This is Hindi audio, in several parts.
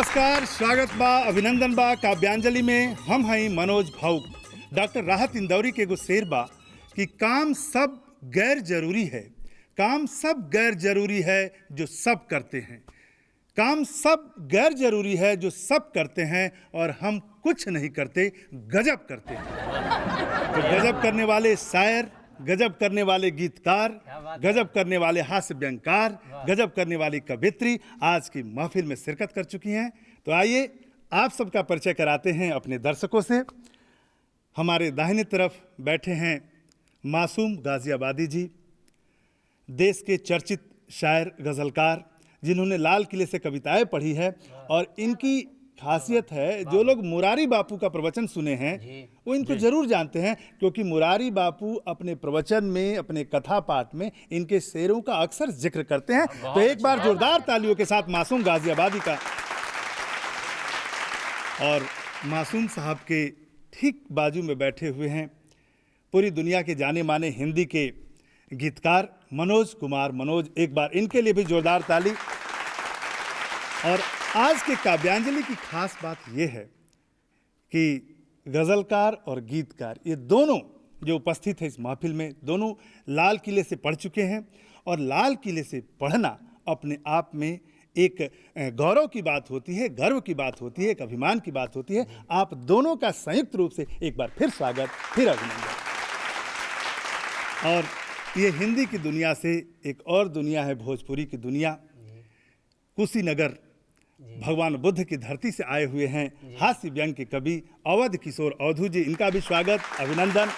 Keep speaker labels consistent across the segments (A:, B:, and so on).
A: नमस्कार, स्वागत बा, अभिनंदन बा। काव्यांजलि में हम हैं मनोज भावुक। डॉक्टर राहत इंदौरी के एगो शेर बा कि काम सब गैर जरूरी है, काम सब गैर जरूरी है जो सब करते हैं। काम सब गैर जरूरी है जो सब करते हैं और हम कुछ नहीं करते, गजब करते हैं। तो गजब करने वाले शायर, गजब करने वाले गीतकार, गजब करने वाले हास्य व्यंगकार, गजब करने वाली कवित्री आज की महफिल में शिरकत कर चुकी हैं। तो आइए आप सबका परिचय कराते हैं अपने दर्शकों से। हमारे दाहिने तरफ बैठे हैं मासूम गाजियाबादी जी, देश के चर्चित शायर गज़लकार, जिन्होंने लाल किले से कविताएं पढ़ी है। और इनकी खासियत है, जो लोग मुरारी बापू का प्रवचन सुने हैं वो इनको जरूर जानते हैं, क्योंकि मुरारी बापू अपने प्रवचन में, अपने कथा पाठ में इनके शेरों का अक्सर जिक्र करते हैं। तो एक बार जोरदार तालियों के साथ मासूम गाजियाबादी का। और मासूम साहब के ठीक बाजू में बैठे हुए हैं पूरी दुनिया के जाने माने हिंदी के गीतकार मनोज कुमार। मनोज, एक बार इनके लिए भी जोरदार ताली। और आज के काव्यांजलि की खास बात यह है कि गज़लकार और गीतकार, ये दोनों जो उपस्थित हैं इस महफिल में, दोनों लाल किले से पढ़ चुके हैं। और लाल किले से पढ़ना अपने आप में एक गौरव की बात होती है, गर्व की बात होती है, एक अभिमान की बात होती है। आप दोनों का संयुक्त रूप से एक बार फिर स्वागत, फिर अभिनंदन। और ये हिंदी की दुनिया से एक और दुनिया है, भोजपुरी की दुनिया। कुशीनगर भगवान बुद्ध की धरती से आए हुए हैं हास्य व्यंग के कवि अवध किशोर अवधू जी, इनका भी स्वागत, अभिनंदन।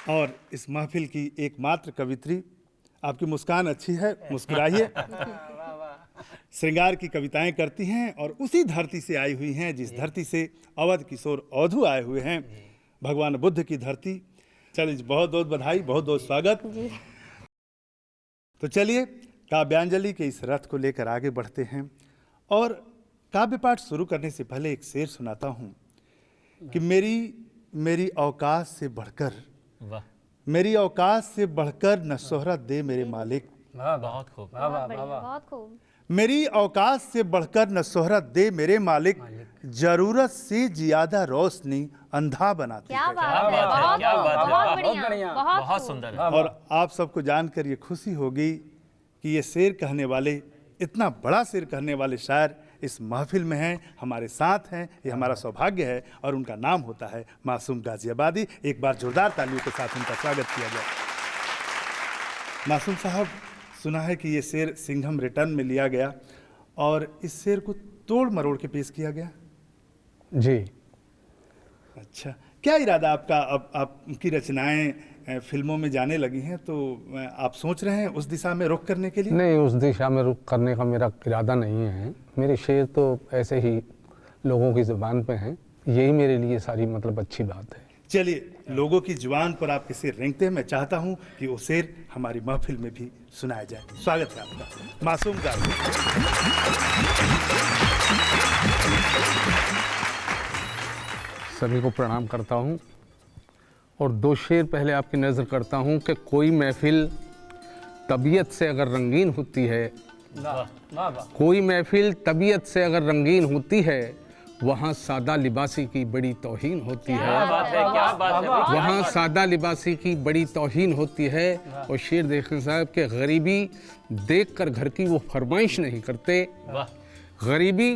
A: और इस महफिल की एकमात्र कवित्री, आपकी मुस्कान अच्छी है, मुस्कुराइए। श्रृंगार की कविताएं करती हैं और उसी धरती से आई हुई हैं जिस धरती से अवध किशोर अवधू आए हुए हैं, भगवान बुद्ध की धरती। चलिए, बहुत बहुत बधाई, बहुत बहुत स्वागत। तो चलिए काव्यांजलि के इस रथ को लेकर आगे बढ़ते हैं। और काव्य पाठ शुरू करने से पहले एक शेर सुनाता हूँ कि मेरी औकात से बढ़कर, मेरी औकात से बढ़कर न शोहरत दे मेरे मालिक।
B: बहुत खूब,
C: बहुत खूब।
A: मेरी औकात से बढ़कर न शोहरत दे मेरे मालिक, जरूरत से ज्यादा रोशनी अंधा बनाती है।
C: क्या बात है, बहुत बढ़िया,
B: बहुत सुंदर है।
A: और आप सबको जानकर ये खुशी होगी कि ये शेर कहने वाले, इतना बड़ा शेर कहने वाले शायर इस महफिल में हैं, हमारे साथ हैं। ये हमारा सौभाग्य है। और उनका नाम होता है मासूम गाजियाबादी। एक बार जोरदार तालियों के साथ उनका स्वागत किया जाए। मासूम साहब, सुना है कि ये शेर सिंघम रिटर्न में लिया गया और इस शेर को तोड़ मरोड़ के पेश किया गया।
D: जी।
A: अच्छा, क्या इरादा आपका? अब आपकी रचनाएं फिल्मों में जाने लगी हैं, तो आप सोच रहे हैं उस दिशा में रुख करने के लिए?
D: नहीं, उस दिशा में रुख करने का मेरा इरादा नहीं है। मेरे शेर तो ऐसे ही लोगों की ज़ुबान पे हैं, यही मेरे लिए सारी मतलब अच्छी बात है।
A: चलिए, लोगों की जुबान पर आपके शेर रेंगते हैं। मैं चाहता हूं कि वो शेर हमारी महफिल में भी सुनाया जाए। स्वागत है आपका मासूम गाजी।
D: सभी को प्रणाम करता हूं और दो शेर पहले आपकी नज़र करता हूं कि कोई महफिल तबीयत से अगर रंगीन होती है, कोई महफिल तबीयत से अगर रंगीन होती है, वहाँ सादा लिबासी की बड़ी तौहीन होती है।
B: क्या बात है।
D: वहाँ सादा लिबासी की बड़ी तौहीन होती है। और शेर देखें साहब कि गरीबी देखकर घर की वो फरमाइश नहीं करते, गरीबी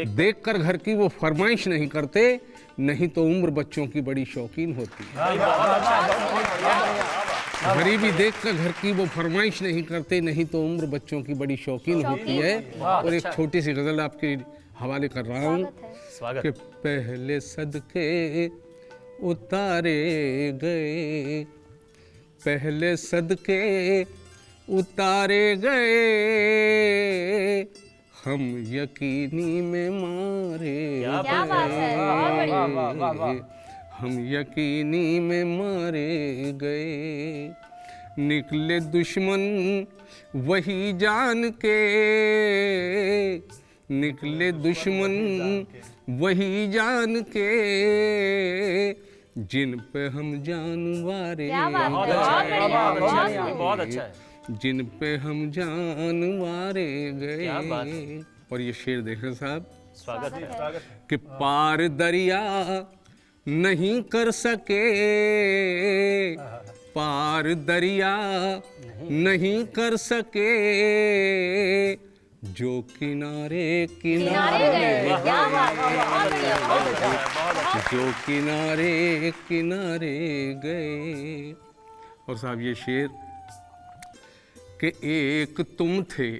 D: देखकर घर की वो फरमाइश नहीं करते, नहीं तो उम्र बच्चों की बड़ी शौकीन होती है। गरीबी देखकर घर की वो फरमाइश नहीं करते, नहीं तो उम्र बच्चों की बड़ी शौकीन होती है। और एक छोटी सी गज़ल आपके हवाले कर रहा हूँ कि पहले सदके उतारे गए, पहले सदके उतारे गए, हम यकीनी में मारे गए, हम यकीनी में मारे गए, निकले दुश्मन वही जान के, निकले दुश्मन वही जान के, जिन पे हम जानवारे
B: बहुत अच्छा है।
D: जिन पे हम जान मारे
B: क्या बात
D: गए। और ये शेर देखें साहब
B: स्वागत है।
D: कि पार दरिया नहीं कर सके, पार दरिया नहीं कर सके, जो किनारे किनारे
C: गए। क्या बात है, बहुत बढ़िया, बहुत बढ़िया।
D: जो किनारे किनारे गए। और साहब ये शेर कि एक तुम थे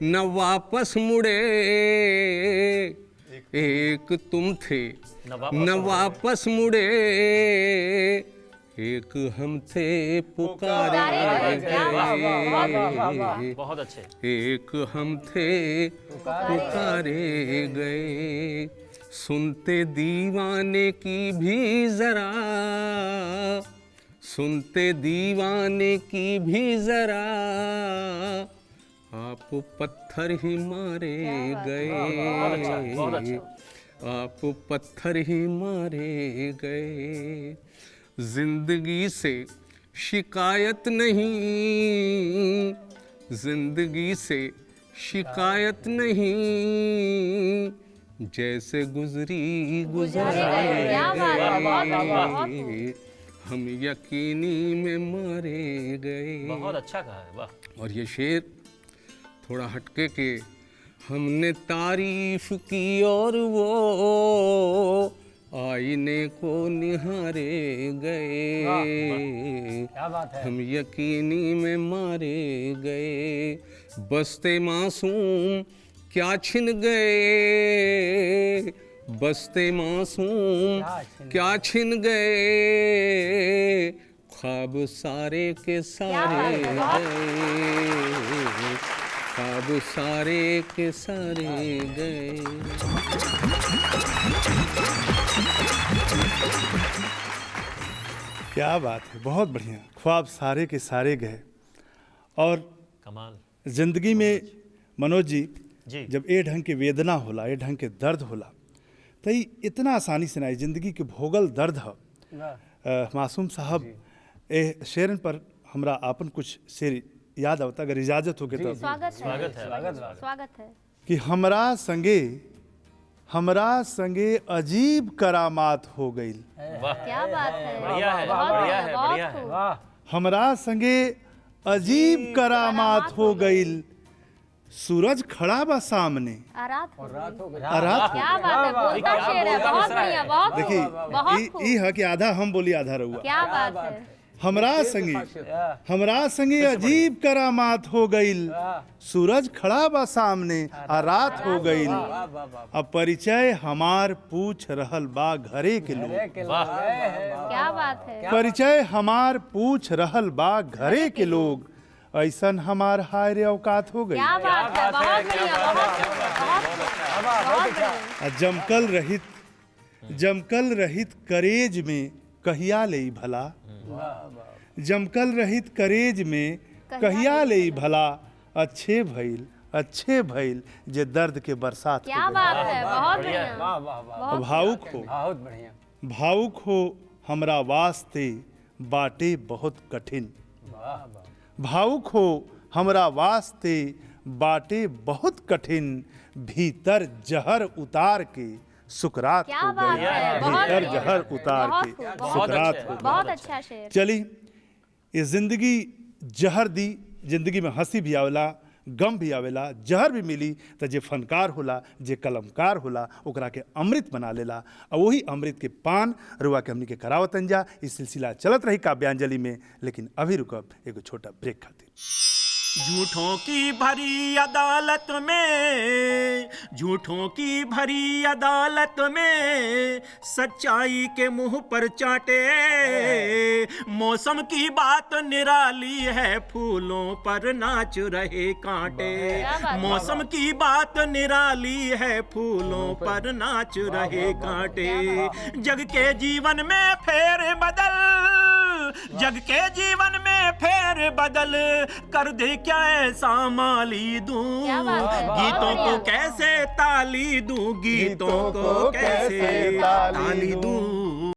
D: न वापस मुड़े, एक तुम थे न वापस मुड़े, एक हम थे पुकारे गए,
B: बहुत अच्छे।
D: एक हम थे पुकारे गए। सुनते दीवाने की भी जरा, सुनते दीवाने की भी जरा, आप पत्थर ही मारे गए,
B: बहुत अच्छा।
D: आप पत्थर ही मारे गए। जिंदगी से शिकायत नहीं, जिंदगी से शिकायत नहीं, जैसे गुजरी गुजरे गए, हम यकीनी में मारे गए।
B: बहुत अच्छा कहा है, वाह।
D: और ये शेर थोड़ा हटके के हमने तारीफ की और वो आईने को निहारे गए,
E: क्या बात है।
D: हम यकीनी में मारे गए। बसते मासूम क्या छिन गए, बसते मासूम क्या छिन गए, ख्वाब सारे के सारे गए, ख्वाब सारे के सारे गए।
A: क्या बात है, बहुत बढ़िया। ख्वाब सारे के सारे गए। और
B: कमाल।
A: जिंदगी में मनोज जी
B: जी।
A: जब ए ढंग के वेदना होला, ए ढंग के दर्द होला, तो ई इतना आसानी से नहीं, जिंदगी के भोगल दर्द है। मासूम साहब ए शेरन पर हमरा आपन कुछ शेर याद आवता, अगर इजाजत हो के तो।
C: स्वागत
B: स्वागत है।
C: है, स्वागत है।
A: कि हमरा संगे अजीब करामात हो गई,
B: वाह,
C: क्या बात है,
B: बढ़िया है,
C: बहुत
B: बढ़िया है,
C: बहुत
B: बढ़िया है।
C: खूब।
E: वाह।
A: हमरा संगे अजीब करामात हो गई, सूरज खड़ा बा सामने,
C: आरात हो
E: रात हो गई।
A: अरात हो
C: क्या बात है, बोलता शेर है, बहुत बढ़िया, बहुत
A: देखी
C: खूब, बहुत खूब।
A: ई है कि आधा हम बोली आधा रहुआ।
C: क्या बात है,
A: हमरा संगे अजीब करामात हो गईल, सूरज खड़ा बा सामने आ रात हो गईल, अब परिचय हमार पूछ रहल बा घरे के लोग,
C: क्या बात है,
A: परिचय हमार पूछ रहल बा घरे के लोग, ऐसन हमार हाय रे औकात हो गई।
C: क्या बात है, बहुत बढ़िया, बहुत बढ़िया।
A: जमकल रहित करेज में कहिया ले भला, जमकल रहित करेज में कहिया ले भला, अच्छे भइल जे दर्द के बरसात
C: क्या
A: हो गई।
C: बात है, बहुत बढ़िया,
E: वाह वाह वाह,
A: भावुक हो,
E: बहुत बढ़िया।
A: भावुक हो हमरा वास्ते बाटे बहुत कठिन,
E: वाह वाह,
A: भावुक हो हमरा वास्ते बाटे बहुत कठिन, भीतर जहर उतार के सुकरात
C: क्या
A: हो
C: बात
A: गई,
C: है, बहुत
A: भीतर
C: बढ़िया,
A: जहर उतार
C: बहुत
A: के
C: खूब,
A: सुकरात हो
C: बहुत
A: गई।
C: अच्छा शेर।
A: चली ये जिंदगी जहर दी, जिंदगी में हंसी भी आवेला, गम भी आवेला, जहर भी मिली तो जे फनकार होला, जे कलमकार होला, ओकरा के अमृत बना लेला, और वही अमृत के पान रुआ के हमनी के करावतन जा। इस सिलसिला चलत रही काव्यांजलि में, लेकिन अभी रुकब एगो छोटा ब्रेक खातिर।
F: झूठों की भरी अदालत में, झूठों की भरी अदालत में सच्चाई के मुंह पर चाटे, मौसम की बात निराली है, फूलों पर नाच रहे कांटे, मौसम की बात निराली है, फूलों पर नाच रहे कांटे, जग के जीवन में फेर बदल, जग के जीवन में फेर बदल कर दे, क्या ऐसा माली दूं, गीतों को कैसे ताली दूं, गीतों को कैसे ताली दूं।